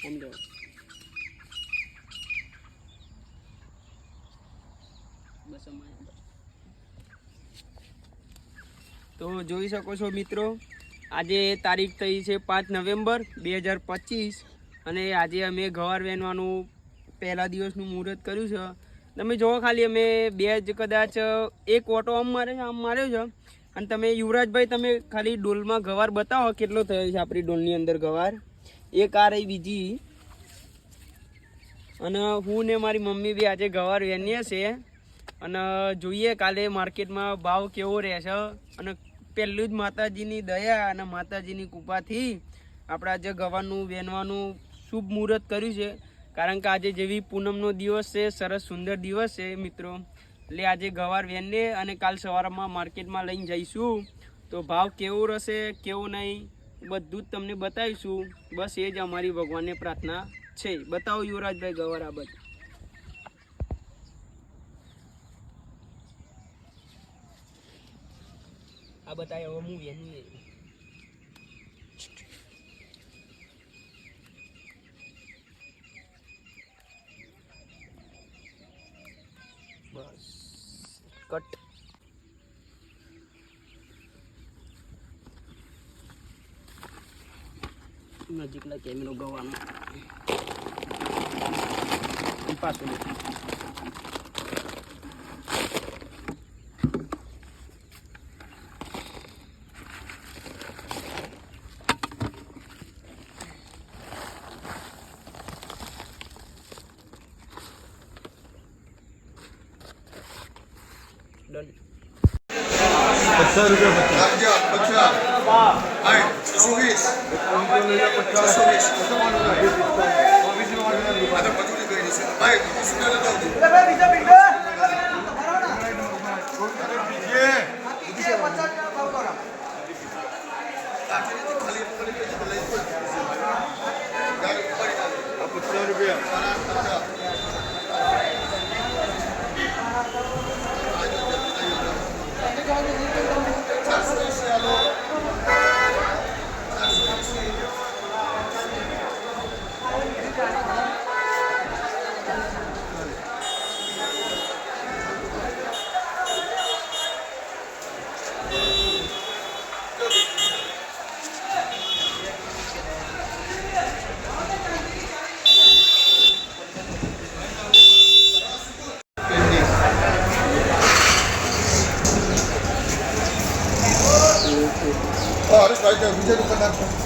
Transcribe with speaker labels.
Speaker 1: સમજો તો જોઈ શકો છો મિત્રો, આજે તારીખ થઈ છે 5 નવેમ્બર 2025 અને આજે અમે ગવાર વેનવાનું પહેલા દિવસનું મુહૂર્ત કર્યું છે. તમે જોવો ખાલી અમે બે જ કદાચ એક ઓટો આમ માર્યો છે અને તમે યુવરાજભાઈ તમે ખાલી ડોલમાં ગવાર બતાવો કેટલો થયો છે આપણી ડોલની અંદર ગવાર. એક આ રહી બીજી અને હું ને મારી મમ્મી બી આજે ગવાર વેનીએ છે અને જોઈએ કાલે માર્કેટમાં ભાવ કેવો રહેશે. અને પહેલું જ માતાજીની દયા અને માતાજીની કૃપાથી આપણા જે ગવારનું વેનવાનું શુભ મુહૂર્ત કર્યું છે. કારણ કે આજે જેવી પૂનમનો દિવસ છે, સરસ સુંદર દિવસ છે મિત્રો, એટલે આજે ગવાર વેનને અને કાલ સવારમાં માર્કેટમાં લઈને જઈશું. તો ભાવ કેવો રહેશે કેવો નહીં બધું જ તમને બતાવીશું. બસ એ જ અમારી ભગવાનને પ્રાર્થના છે. બતાવો યુવરાજભાઈ ગવાર આ બધું. આ બતાવે હવે હું વેની બસ કટ. નજીકના કેમેરો ગવાનો પાછું ડન.
Speaker 2: 50 રૂપિયા 50 હરેશભાઈ વિજય દુકાન